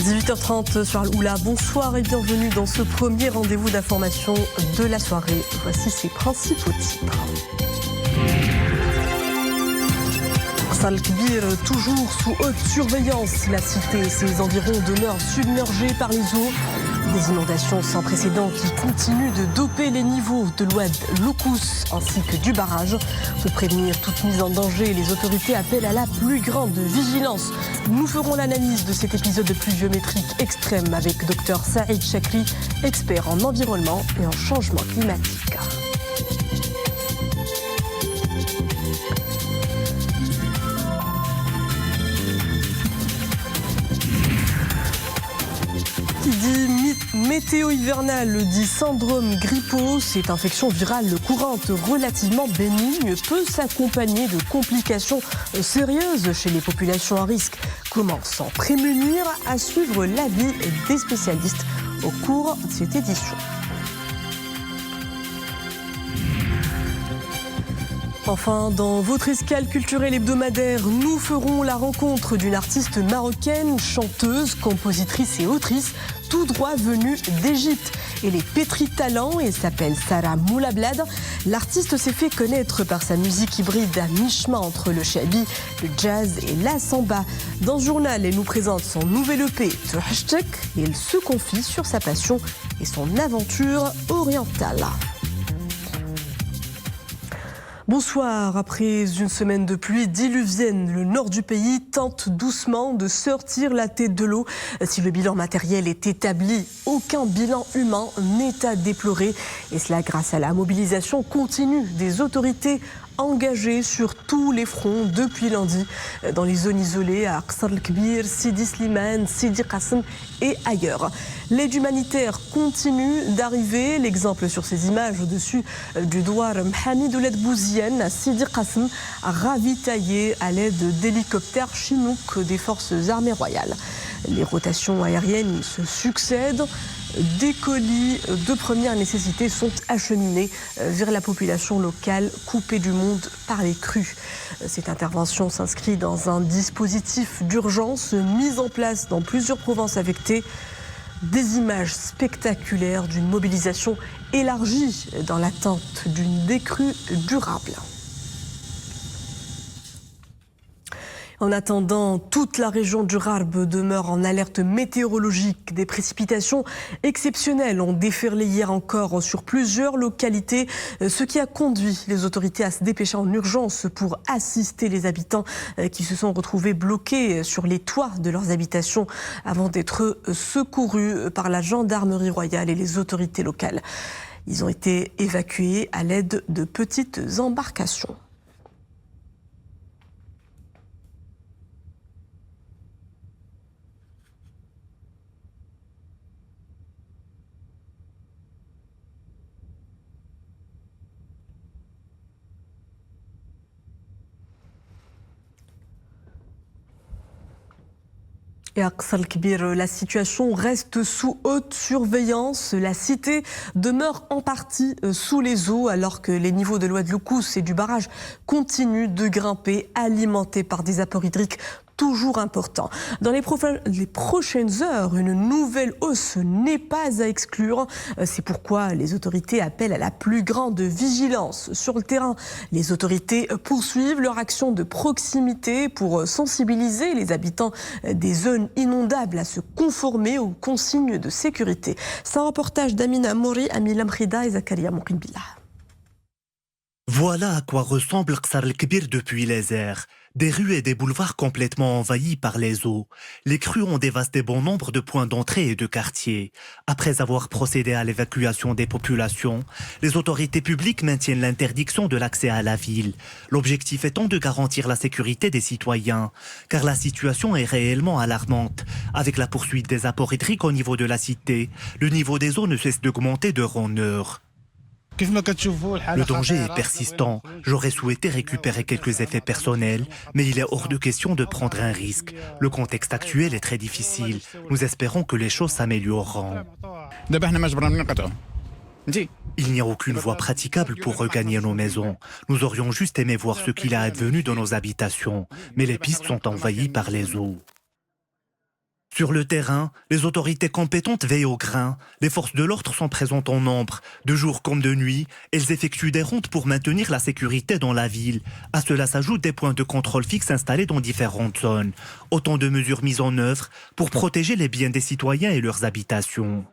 18h30 sur Al-Oula. Bonsoir et bienvenue dans ce premier rendez-vous d'information de la soirée. Voici ses principaux titres. Aqsa el-Kbir, toujours sous haute surveillance. La cité et ses environs demeurent submergés par les eaux. Des inondations sans précédent qui continuent de doper les niveaux de l'Oued Loukous ainsi que du barrage. Pour prévenir toute mise en danger, les autorités appellent à la plus grande vigilance. Nous ferons l'analyse de cet épisode de pluviométrique extrême avec Dr Saïd Chakri, expert en environnement et en changement climatique. Qui dit météo hivernale dit syndrome grippeux. Cette infection virale courante relativement bénigne peut s'accompagner de complications sérieuses chez les populations à risque. Comment s'en prémunir? À suivre l'avis des spécialistes au cours de cette édition. Enfin, dans votre escale culturelle hebdomadaire, nous ferons la rencontre d'une artiste marocaine, chanteuse, compositrice et autrice, tout droit venue d'Égypte. Elle est pétrie de talent et s'appelle Sarah Moulablad. L'artiste s'est fait connaître par sa musique hybride à mi-chemin entre le shabi, le jazz et la samba. Dans ce journal, elle nous présente son nouvel EP, Tuhashtek, et elle se confie sur sa passion et son aventure orientale. Bonsoir. Après une semaine de pluie diluvienne, le nord du pays tente doucement de sortir la tête de l'eau. Si le bilan matériel est établi, aucun bilan humain n'est à déplorer. Et cela grâce à la mobilisation continue des autorités engagées sur tous les fronts depuis lundi dans les zones isolées à Aqsa el-Kbir, Sidi Slimane, Sidi Qassem et ailleurs. L'aide humanitaire continue d'arriver. L'exemple sur ces images au-dessus du douar Mohamed Ouled Bouziane à Sidi Qassem, ravitaillé à l'aide d'hélicoptères Chinook des forces armées royales. Les rotations aériennes se succèdent. Des colis de première nécessité sont acheminés vers la population locale coupée du monde par les crues. Cette intervention s'inscrit dans un dispositif d'urgence mis en place dans plusieurs provinces affectées. Des images spectaculaires d'une mobilisation élargie dans l'attente d'une décrue durable. En attendant, toute la région du Rarb demeure en alerte météorologique. Des précipitations exceptionnelles ont déferlé hier encore sur plusieurs localités, ce qui a conduit les autorités à se dépêcher en urgence pour assister les habitants qui se sont retrouvés bloqués sur les toits de leurs habitations avant d'être secourus par la gendarmerie royale et les autorités locales. Ils ont été évacués à l'aide de petites embarcations. Et à Aqsa el-Kbir, la situation reste sous haute surveillance. La cité demeure en partie sous les eaux alors que les niveaux de l'Oued Loukous et du barrage continuent de grimper, alimentés par des apports hydriques toujours important. Dans les prochaines heures, une nouvelle hausse n'est pas à exclure. C'est pourquoi les autorités appellent à la plus grande vigilance sur le terrain. Les autorités poursuivent leur action de proximité pour sensibiliser les habitants des zones inondables à se conformer aux consignes de sécurité. C'est un reportage d'Amina Mouri, Amila Mkhida et Zakaria Moukimbillah. Voilà à quoi ressemble Aqsa el-Kbir depuis les airs. Des rues et des boulevards complètement envahis par les eaux. Les crues ont dévasté bon nombre de points d'entrée et de quartiers. Après avoir procédé à l'évacuation des populations, les autorités publiques maintiennent l'interdiction de l'accès à la ville. L'objectif étant de garantir la sécurité des citoyens, car la situation est réellement alarmante. Avec la poursuite des apports hydriques au niveau de la cité, le niveau des eaux ne cesse d'augmenter d'heure en heure. Le danger est persistant. J'aurais souhaité récupérer quelques effets personnels, mais il est hors de question de prendre un risque. Le contexte actuel est très difficile. Nous espérons que les choses s'amélioreront. Il n'y a aucune voie praticable pour regagner nos maisons. Nous aurions juste aimé voir ce qu'il a advenu dans nos habitations, mais les pistes sont envahies par les eaux. Sur le terrain, les autorités compétentes veillent au grain. Les forces de l'ordre sont présentes en nombre. De jour comme de nuit, elles effectuent des rondes pour maintenir la sécurité dans la ville. À cela s'ajoutent des points de contrôle fixes installés dans différentes zones. Autant de mesures mises en œuvre pour protéger les biens des citoyens et leurs habitations.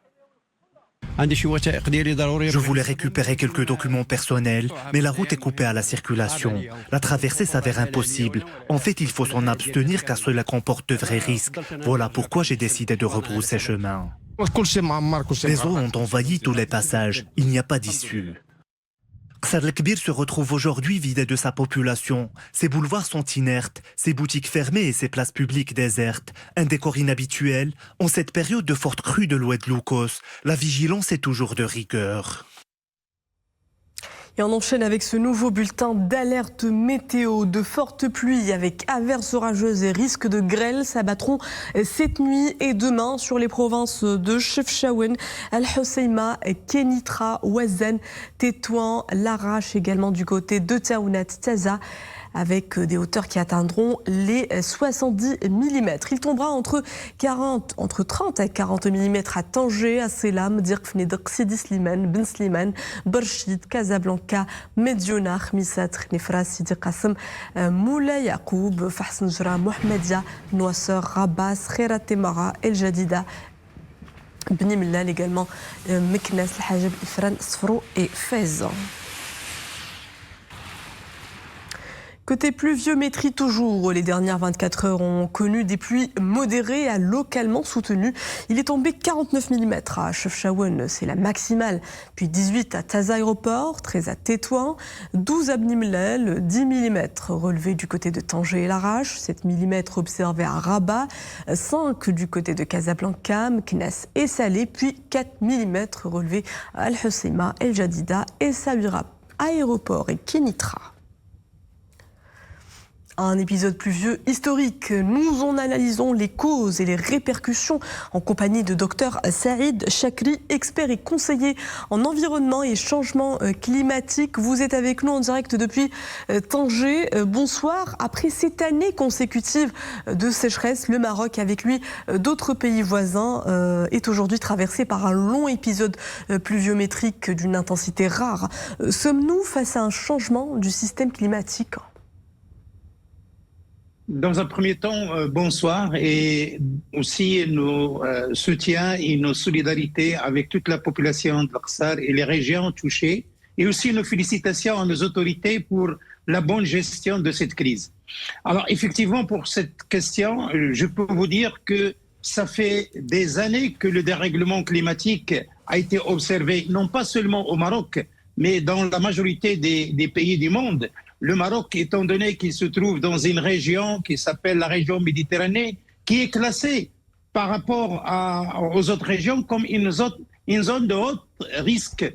Je voulais récupérer quelques documents personnels, mais la route est coupée à la circulation. La traversée s'avère impossible. En fait, il faut s'en abstenir car cela comporte de vrais risques. Voilà pourquoi j'ai décidé de rebrousser chemin. Les eaux ont envahi tous les passages. Il n'y a pas d'issue. Ksar el-Kbir se retrouve aujourd'hui vidé de sa population. Ses boulevards sont inertes, ses boutiques fermées et ses places publiques désertes. Un décor inhabituel en cette période de forte crue de l'Oued Loukos. La vigilance est toujours de rigueur. Et on enchaîne avec ce nouveau bulletin d'alerte météo. De fortes pluies avec averses orageuses et risques de grêle s'abattront cette nuit et demain sur les provinces de Chefchaouen, Al-Hoceima, Kenitra, Ouazen, Tétouan, Larache, également du côté de Taounat, Taza, avec des hauteurs qui atteindront les 70 mm. Il tombera entre 30 et 40 mm à Tanger, à Selam, Dirkfnedek, Sidi Slimane, Ben Slimane, Berchid, Casablanca, Mediouna, Khmissat, Khnifra, Sidi Qassem, Moulay Yacoub, Fahsenjra, Mohamedia, Noisser, Rabat, Khairat Temara, El Jadida, Bni Mellal également, Meknes, El Hajab, Ifran, Sfrou et Fez. Côté pluviométrie toujours, les dernières 24 heures ont connu des pluies modérées à localement soutenues. Il est tombé 49 mm à Chefchaouen, c'est la maximale, puis 18 à Taza Aéroport, 13 à Tétouan, 12 à Bni Mellal, 10 mm relevés du côté de Tanger et Larache, 7 mm observés à Rabat, 5 du côté de Casablanca, Meknès et Salé, puis 4 mm relevés à Al-Hoceima, El Jadida et Sabira Aéroport et Kenitra. Un épisode pluvieux historique. Nous en analysons les causes et les répercussions en compagnie de Dr Saïd Chakri, expert et conseiller en environnement et changement climatique. Vous êtes avec nous en direct depuis Tanger. Bonsoir. Après cette année consécutive de sécheresse, le Maroc, avec lui d'autres pays voisins, est aujourd'hui traversé par un long épisode pluviométrique d'une intensité rare. Sommes-nous face à un changement du système climatique ? Dans un premier temps, bonsoir et aussi nos soutiens et nos solidarités avec toute la population de l'Aqsar et les régions touchées et aussi nos félicitations à nos autorités pour la bonne gestion de cette crise. Alors effectivement, pour cette question, je peux vous dire que ça fait des années que le dérèglement climatique a été observé, non pas seulement au Maroc, mais dans la majorité des pays du monde. Le Maroc, étant donné qu'il se trouve dans une région qui s'appelle la région Méditerranée, qui est classée par rapport aux autres régions comme une zone de haut risque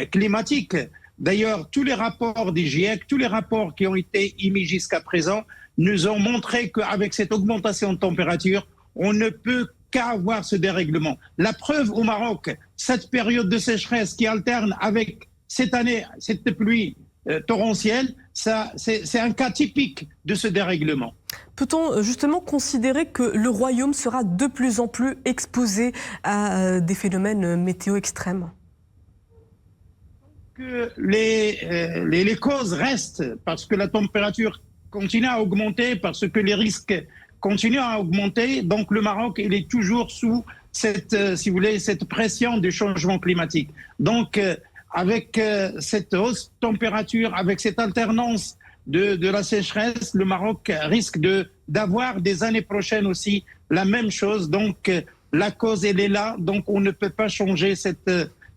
climatique. D'ailleurs, tous les rapports du GIEC, tous les rapports qui ont été émis jusqu'à présent, nous ont montré qu'avec cette augmentation de température, on ne peut qu'avoir ce dérèglement. La preuve au Maroc, cette période de sécheresse qui alterne avec cette année, cette pluie torrentielle, c'est un cas typique de ce dérèglement. Peut-on justement considérer que le royaume sera de plus en plus exposé à des phénomènes météo extrêmes ? Que les causes restent parce que la température continue à augmenter, parce que les risques continuent à augmenter. Donc le Maroc, il est toujours sous cette, si vous voulez, cette pression du changement climatique. Donc avec cette hausse de température, avec cette alternance de la sécheresse, le Maroc risque d'avoir des années prochaines aussi la même chose. Donc la cause, elle est là. Donc on ne peut pas changer cette,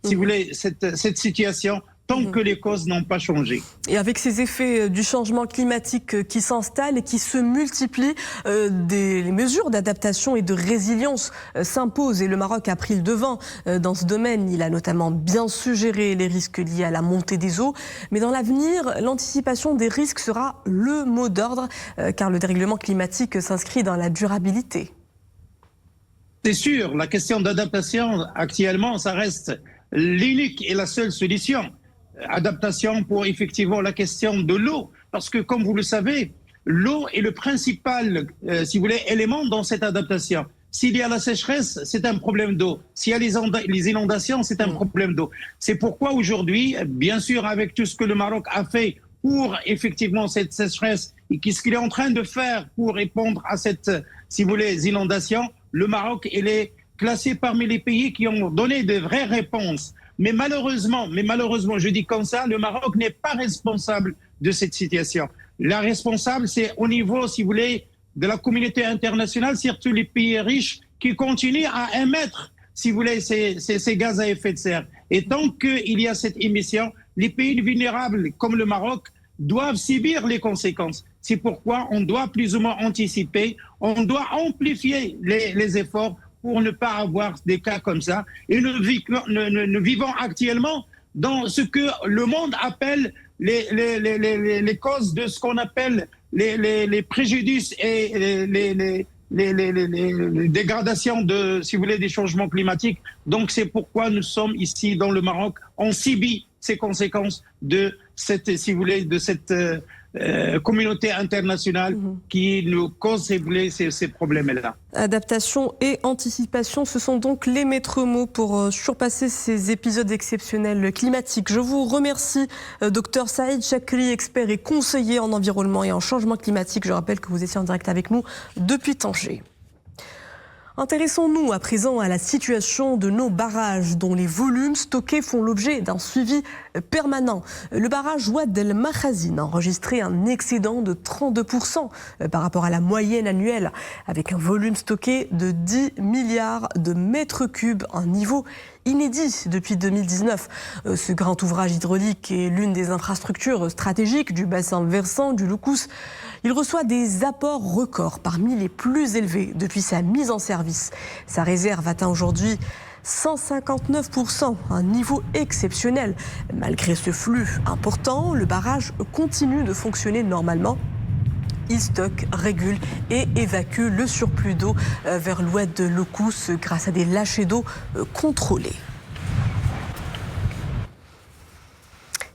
si vous voulez, cette situation tant que les causes n'ont pas changé. Et avec ces effets du changement climatique qui s'installent et qui se multiplient, les mesures d'adaptation et de résilience s'imposent. Et le Maroc a pris le devant dans ce domaine. Il a notamment bien suggéré les risques liés à la montée des eaux. Mais dans l'avenir, l'anticipation des risques sera le mot d'ordre, car le dérèglement climatique s'inscrit dans la durabilité. C'est sûr, la question d'adaptation, actuellement, ça reste l'unique et la seule solution. Adaptation pour effectivement la question de l'eau, parce que comme vous le savez, l'eau est le principal, si vous voulez, élément dans cette adaptation. S'il y a la sécheresse, c'est un problème d'eau. S'il y a les inondations, c'est un problème d'eau. C'est pourquoi aujourd'hui, bien sûr, avec tout ce que le Maroc a fait pour effectivement cette sécheresse et ce qu'il est en train de faire pour répondre à cette, si vous voulez, inondations, le Maroc, il est classé parmi les pays qui ont donné de vraies réponses. Mais malheureusement, je dis comme ça, le Maroc n'est pas responsable de cette situation. La responsable, c'est au niveau, si vous voulez, de la communauté internationale, surtout les pays riches qui continuent à émettre, si vous voulez, ces gaz à effet de serre. Et tant qu'il y a cette émission, les pays vulnérables comme le Maroc doivent subir les conséquences. C'est pourquoi on doit plus ou moins anticiper, on doit amplifier les efforts pour ne pas avoir des cas comme ça. Et nous vivons actuellement dans ce que le monde appelle les causes de ce qu'on appelle les préjudices et les dégradations si vous voulez, des changements climatiques. Donc c'est pourquoi nous sommes ici dans le Maroc. On subit ces conséquences de cette, si vous voulez, de cette communauté internationale qui nous cause ces problèmes-là. Adaptation et anticipation, ce sont donc les maîtres mots pour surpasser ces épisodes exceptionnels climatiques. Je vous remercie, Dr Saïd Chakri, expert et conseiller en environnement et en changement climatique. Je rappelle que vous étiez en direct avec nous depuis Tanger. Intéressons-nous à présent à la situation de nos barrages dont les volumes stockés font l'objet d'un suivi permanent. Le barrage Ouad El Makhazine a enregistré un excédent de 32% par rapport à la moyenne annuelle, avec un volume stocké de 10 milliards de mètres cubes, un niveau inédit depuis 2019. Ce grand ouvrage hydraulique est l'une des infrastructures stratégiques du bassin versant du Loukous. Il reçoit des apports records, parmi les plus élevés depuis sa mise en service. Sa réserve atteint aujourd'hui 159%, un niveau exceptionnel. Malgré ce flux important, le barrage continue de fonctionner normalement. Il stocke, régule et évacue le surplus d'eau vers l'oued de Loukous grâce à des lâchers d'eau contrôlés.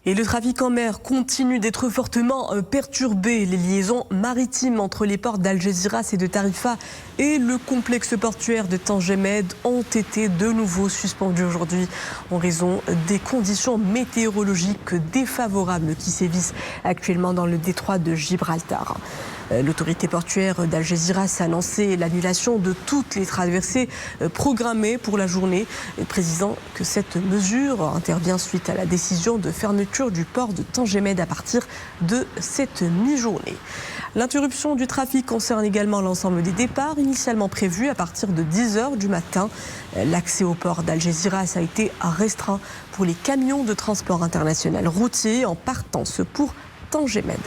Et le trafic en mer continue d'être fortement perturbé. Les liaisons maritimes entre les ports d'Algeciras et de Tarifa et le complexe portuaire de Tanger Med ont été de nouveau suspendues aujourd'hui en raison des conditions météorologiques défavorables qui sévissent actuellement dans le détroit de Gibraltar. L'autorité portuaire d'Algeciras a annoncé l'annulation de toutes les traversées programmées pour la journée, précisant que cette mesure intervient suite à la décision de fermeture du port de Tanger Med à partir de cette mi-journée. L'interruption du trafic concerne également l'ensemble des départs initialement prévus à partir de 10h du matin. L'accès au port d'Algeciras a été restreint pour les camions de transport international routier en partance pour Tanger Med.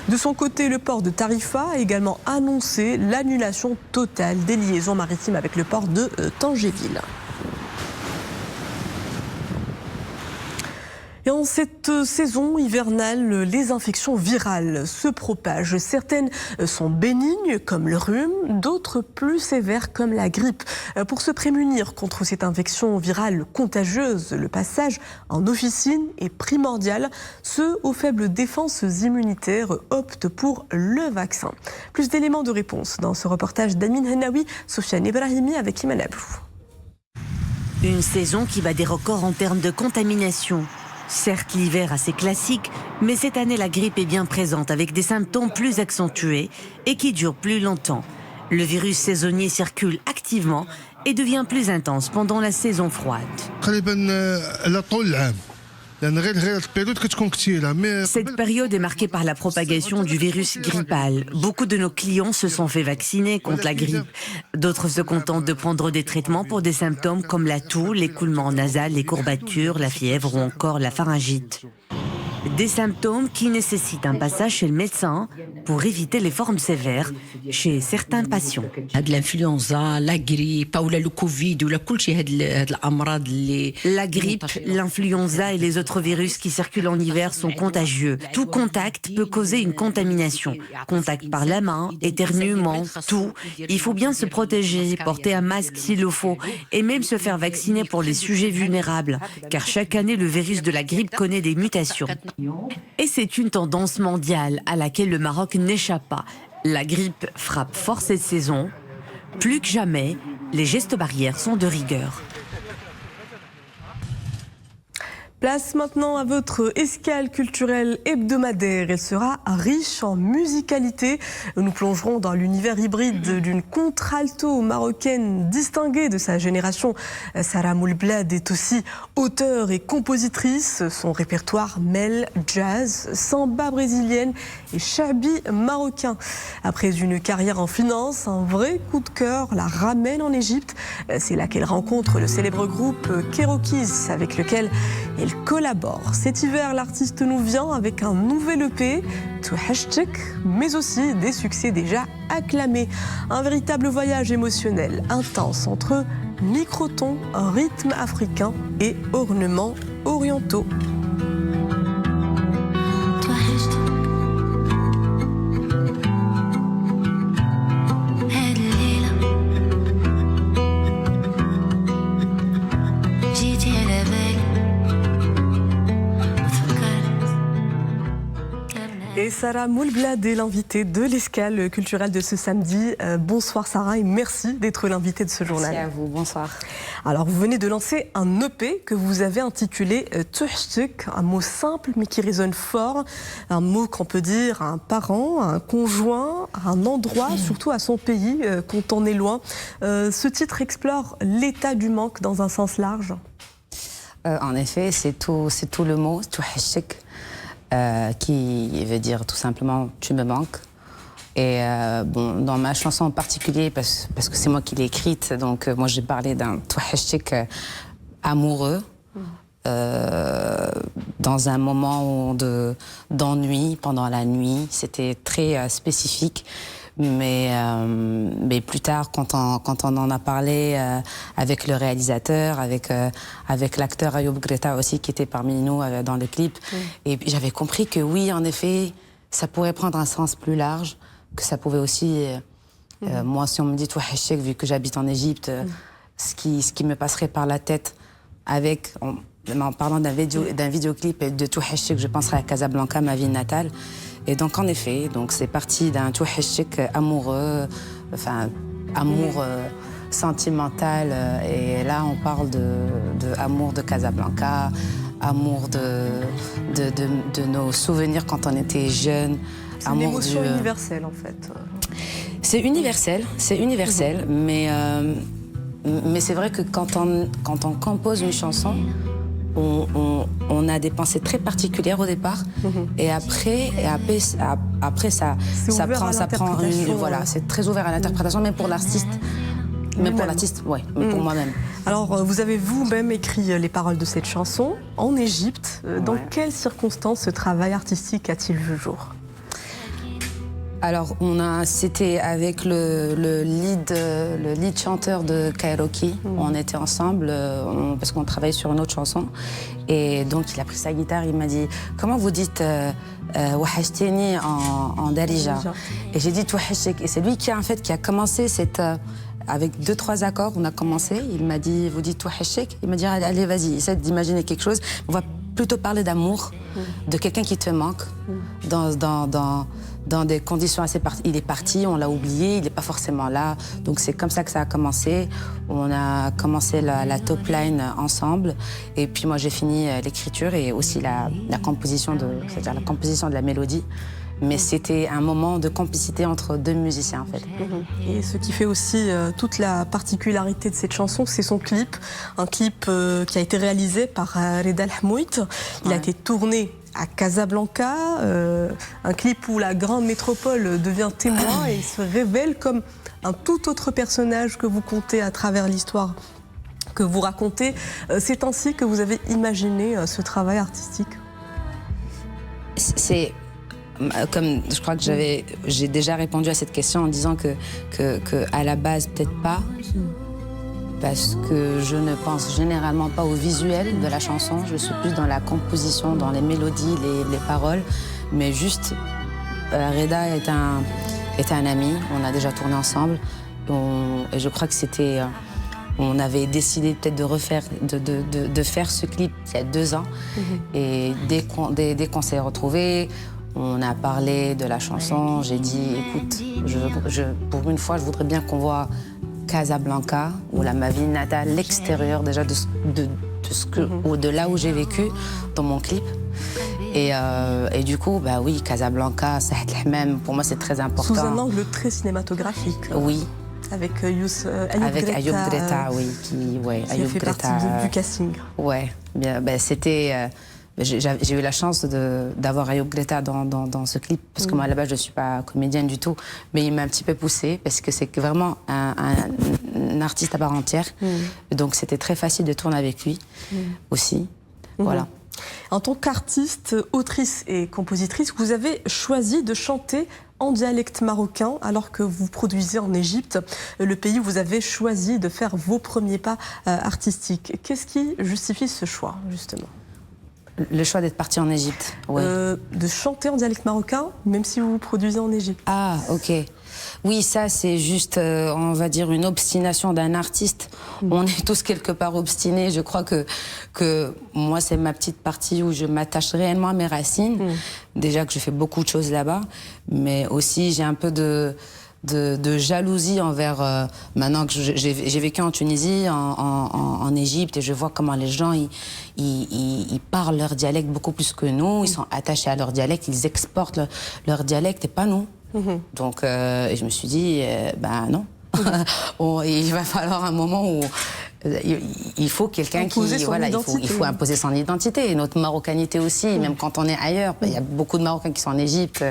De son côté, le port de Tarifa a également annoncé l'annulation totale des liaisons maritimes avec le port de Tangéville. Et en cette saison hivernale, les infections virales se propagent. Certaines sont bénignes, comme le rhume, d'autres plus sévères, comme la grippe. Pour se prémunir contre cette infection virale contagieuse, le passage en officine est primordial. Ceux aux faibles défenses immunitaires optent pour le vaccin. Plus d'éléments de réponse dans ce reportage d'Amin Hennaoui, Sofiane Ibrahimi avec Iman Abou. Une saison qui bat des records en termes de contamination. Certes, l'hiver assez classique, mais cette année, la grippe est bien présente avec des symptômes plus accentués et qui durent plus longtemps. Le virus saisonnier circule activement et devient plus intense pendant la saison froide. Cette période est marquée par la propagation du virus grippal. Beaucoup de nos clients se sont fait vacciner contre la grippe. D'autres se contentent de prendre des traitements pour des symptômes comme la toux, l'écoulement nasal, les courbatures, la fièvre ou encore la pharyngite. Des symptômes qui nécessitent un passage chez le médecin pour éviter les formes sévères chez certains patients. L'influenza, la grippe, ou le Covid, ou la grippe, l'influenza et les autres virus qui circulent en hiver sont contagieux. Tout contact peut causer une contamination. Contact par la main, éternuement, toux. Il faut bien se protéger, porter un masque s'il le faut et même se faire vacciner pour les sujets vulnérables, car chaque année le virus de la grippe connaît des mutations. Et c'est une tendance mondiale à laquelle le Maroc n'échappe pas. La grippe frappe fort cette saison. Plus que jamais, les gestes barrières sont de rigueur. Place maintenant à votre escale culturelle hebdomadaire. Elle sera riche en musicalité. Nous plongerons dans l'univers hybride d'une contralto marocaine distinguée de sa génération. Sarah Moulblad est aussi auteure et compositrice. Son répertoire mêle jazz, samba brésilienne et shabi marocain. Après une carrière en finance, un vrai coup de cœur la ramène en Égypte. C'est là qu'elle rencontre le célèbre groupe Kerokees avec lequel elle collabore. Cet hiver, l'artiste nous vient avec un nouvel EP, Touhachtek, mais aussi des succès déjà acclamés. Un véritable voyage émotionnel, intense entre microtons, rythme africain et ornements orientaux. Et Sarah Moulblad est l'invitée de l'escale culturelle de ce samedi. Bonsoir Sarah et merci d'être l'invitée de ce journal. Merci à vous, bonsoir. Alors vous venez de lancer un EP que vous avez intitulé Touhachtek, un mot simple mais qui résonne fort, un mot qu'on peut dire à un parent, à un conjoint, à un endroit, surtout à son pays quand on est loin. Ce titre explore l'état du manque dans un sens large. En effet, c'est tout le mot, Touhachtek. Qui veut dire tout simplement « tu me manques ». Et bon, dans ma chanson en particulier, parce que c'est moi qui l'ai écrite, donc moi j'ai parlé d'un touhachtek amoureux, dans un moment d'ennui pendant la nuit. C'était très spécifique. Mais plus tard, quand on en a parlé avec le réalisateur, avec l'acteur Ayoub Greta aussi qui était parmi nous dans le clip, et j'avais compris que oui, en effet, ça pourrait prendre un sens plus large, que ça pouvait aussi, moi, si on me dit touhachtek, vu que j'habite en Égypte, ce qui me passerait par la tête en parlant d'un vidéoclip de touhachtek, je penserais à Casablanca, ma ville natale. Et donc, en effet, c'est parti d'un touhachtek amoureux, enfin, amour sentimental. Et là, on parle de amour de Casablanca, amour de nos souvenirs quand on était jeunes. C'est une émotion universelle, en fait. C'est universel, mais c'est vrai que quand on compose une chanson, on a des pensées très particulières au départ, et après ça prend une, voilà, c'est très ouvert à l'interprétation, même pour l'artiste. Ouais, pour moi-même. Alors, vous avez vous-même écrit les paroles de cette chanson en Égypte. Dans quelles circonstances ce travail artistique a-t-il vu le jour ? Alors, c'était avec le lead chanteur de Kairoki. On était ensemble parce qu'on travaillait sur une autre chanson. Et donc, il a pris sa guitare, il m'a dit « Comment vous dites Wahashteni en Darija ?» Et j'ai dit « Touhachtek ». Et c'est lui qui a commencé avec 2-3 accords, on a commencé. Il m'a dit « Vous dites Touhachtek ?» Il m'a dit « Allez, vas-y, essaie d'imaginer quelque chose. On va plutôt parler d'amour, de quelqu'un qui te manque, dans des conditions assez il est parti, on l'a oublié, il n'est pas forcément là. Donc c'est comme ça que ça a commencé. On a commencé la top line ensemble. Et puis moi j'ai fini l'écriture et aussi la composition c'est-à-dire la composition de la mélodie. Mais c'était un moment de complicité entre deux musiciens, en fait. Et ce qui fait aussi toute la particularité de cette chanson, c'est son clip. Un clip qui a été réalisé par Reda Al-Hamouit. Il a été tourné à Casablanca, un clip où la grande métropole devient témoin et se révèle comme un tout autre personnage que vous contez à travers l'histoire que vous racontez. C'est ainsi que vous avez imaginé ce travail artistique. C'est... Comme je crois que j'ai déjà répondu à cette question en disant que à la base, peut-être pas, parce que je ne pense généralement pas au visuel de la chanson. Je suis plus dans la composition, dans les mélodies, les paroles. Mais juste, Reda est un ami, on a déjà tourné ensemble. Et je crois que c'était... On avait décidé peut-être de faire ce clip il y a 2 ans. Et dès qu'on s'est retrouvés, on a parlé de la chanson. J'ai dit, écoute, pour une fois, je voudrais bien qu'on voit Casablanca, ou ma ville natale, l'extérieur déjà de là où j'ai vécu dans mon clip. Et du coup, bah oui, Casablanca, Sahed El Hammam, pour moi c'est très important. Sous un angle très cinématographique. Oui. Avec Ayoub Greta, oui. Qui a fait partie du casting. Ouais, bien, ben, c'était... j'ai eu la chance d'avoir Ayoub Greta dans ce clip, parce que moi, à la base, je ne suis pas comédienne du tout, mais il m'a un petit peu poussée, parce que c'est vraiment un artiste à part entière. Donc, c'était très facile de tourner avec lui aussi. Voilà. En tant qu'artiste, autrice et compositrice, vous avez choisi de chanter en dialecte marocain alors que vous produisez en Égypte, le pays où vous avez choisi de faire vos premiers pas artistiques. Qu'est-ce qui justifie ce choix, justement ? Le choix d'être parti en Égypte, ouais. De chanter en dialecte marocain, même si vous vous produisez en Égypte. Ah, ok. Oui, ça, c'est juste, on va dire, une obstination d'un artiste. On est tous quelque part obstinés. Je crois que moi, c'est ma petite partie où je m'attache réellement à mes racines. Déjà que je fais beaucoup de choses là-bas, mais aussi j'ai un peu de jalousie envers... maintenant que j'ai vécu en Tunisie, en Égypte, et je vois comment les gens, ils parlent leur dialecte beaucoup plus que nous. Ils sont attachés à leur dialecte, ils exportent leur dialecte et pas nous. Donc, et je me suis dit, ben non. Il va falloir un moment où il faut quelqu'un qui... Voilà, il faut imposer son identité, et notre marocanité aussi, même quand on est ailleurs. Il y a beaucoup de Marocains qui sont en Égypte,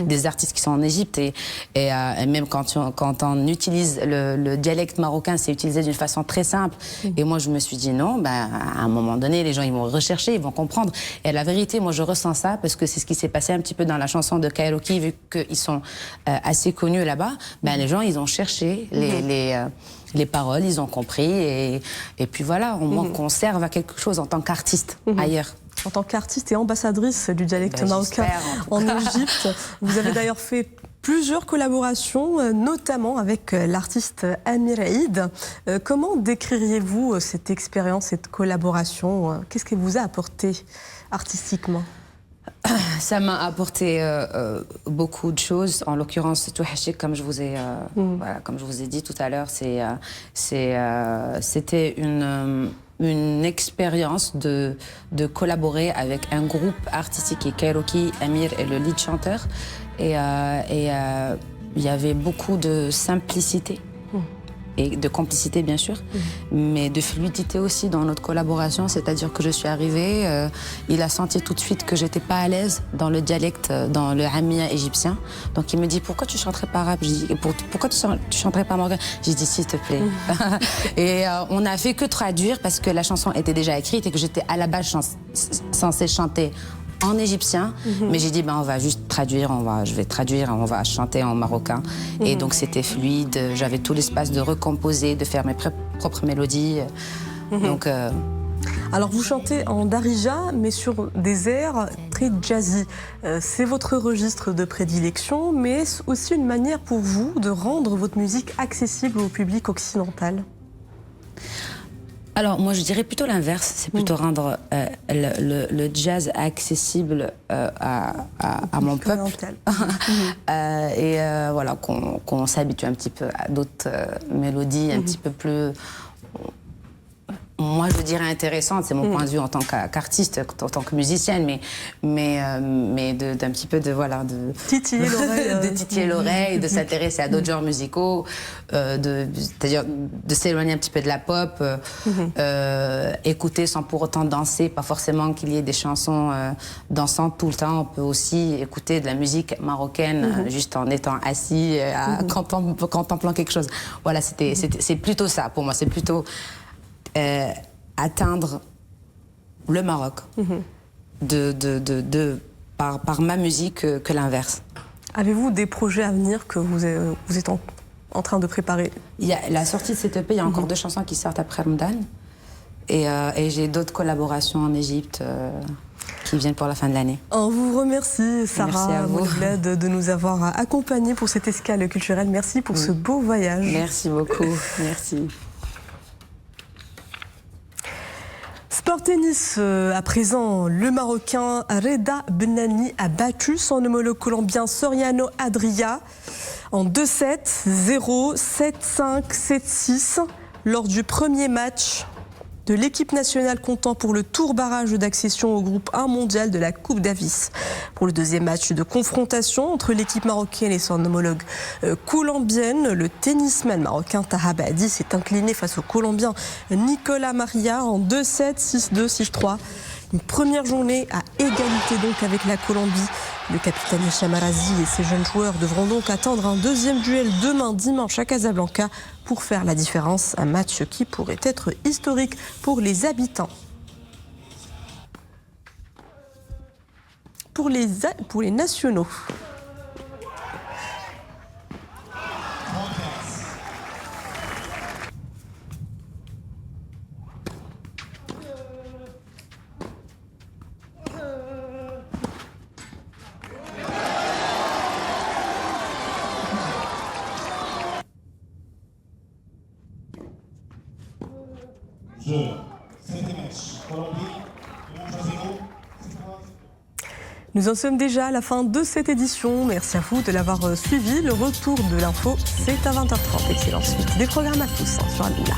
des artistes qui sont en Égypte, et même quand on utilise le dialecte marocain, c'est utilisé d'une façon très simple. Et moi, je me suis dit non, ben, à un moment donné, les gens ils vont rechercher, ils vont comprendre. Et la vérité, moi, je ressens ça, parce que c'est ce qui s'est passé un petit peu dans la chanson de Kairoki, vu qu'ils sont assez connus là-bas. Ben, les gens, ils ont cherché les paroles, ils ont compris, et puis voilà, au moins qu'on serve à quelque chose en tant qu'artiste ailleurs. En tant qu'artiste et ambassadrice du dialecte marocain en Égypte, vous avez d'ailleurs fait plusieurs collaborations, notamment avec l'artiste Amir Eid. Comment décririez-vous cette expérience, cette collaboration ? Qu'est-ce qu'elle vous a apporté artistiquement ? Ça m'a apporté beaucoup de choses. En l'occurrence, comme je vous ai, voilà, comme je vous ai dit tout à l'heure, c'était une expérience de collaborer avec un groupe artistique qui est Kairoki, Amir est le lead chanteur, et il y avait beaucoup de simplicité. Et de complicité, bien sûr, mais de fluidité aussi dans notre collaboration. C'est-à-dire que je suis arrivée, il a senti tout de suite que j'étais pas à l'aise dans le dialecte, dans le hamia égyptien. Donc il me dit, pourquoi tu chanterais pas arabe? Je dis, pourquoi tu chanterais pas marocain? J'ai dit, s'il te plaît. Et on n'a fait que traduire parce que la chanson était déjà écrite et que j'étais à la base censée chanter en égyptien, mais j'ai dit on va juste traduire, je vais traduire, on va chanter en marocain. Et donc c'était fluide, j'avais tout l'espace de recomposer, de faire mes propres mélodies. Donc, alors vous chantez en darija, mais sur des airs très jazzy. C'est votre registre de prédilection, mais est-ce aussi une manière pour vous de rendre votre musique accessible au public occidental ? Alors, moi, je dirais plutôt l'inverse. C'est plutôt rendre le jazz accessible à mon peuple. Et voilà, qu'on s'habitue un petit peu à d'autres mélodies un petit peu plus... Moi, je dirais intéressante, c'est mon point de vue en tant qu'artiste, en tant que musicienne, mais d'un petit peu de titiller l'oreille, de titiller l'oreille, de s'intéresser à d'autres genres musicaux, c'est-à-dire de s'éloigner un petit peu de la pop, écouter sans pour autant danser, pas forcément qu'il y ait des chansons dansantes tout le temps. On peut aussi écouter de la musique marocaine juste en étant assis, contemplant quelque chose. Voilà, c'est plutôt ça pour moi, c'est plutôt atteindre le Maroc par ma musique que l'inverse. Avez-vous des projets à venir que vous êtes en train de préparer? Il y a la sortie de cette EP, il y a encore 2 chansons qui sortent après Ramadan, et j'ai d'autres collaborations en Égypte qui viennent pour la fin de l'année. On vous remercie, Sarah Mouled, de nous avoir accompagnés pour cette escale culturelle. Merci pour ce beau voyage. Merci beaucoup. Merci. Sport tennis, à présent, le Marocain Reda Benani a battu son homologue colombien Soriano Adria en 2-7, 0, 7-5, 7-6 lors du premier match de l'équipe nationale comptant pour le tour barrage d'accession au groupe 1 mondial de la Coupe Davis. Pour le deuxième match de confrontation entre l'équipe marocaine et son homologue colombienne, le tennisman marocain Taha Abadi s'est incliné face au Colombien Nicolas Maria en 2-7, 6-2, 6-3. Une première journée à égalité donc avec la Colombie. Le capitaine Hicham Arazi et ses jeunes joueurs devront donc attendre un deuxième duel demain dimanche à Casablanca pour faire la différence. Un match qui pourrait être historique pour les habitants. Pour les nationaux. Nous en sommes déjà à la fin de cette édition. Merci à vous de l'avoir suivi. Le retour de l'info, c'est à 20h30. Excellente suite des programmes à tous sur Al-Mila.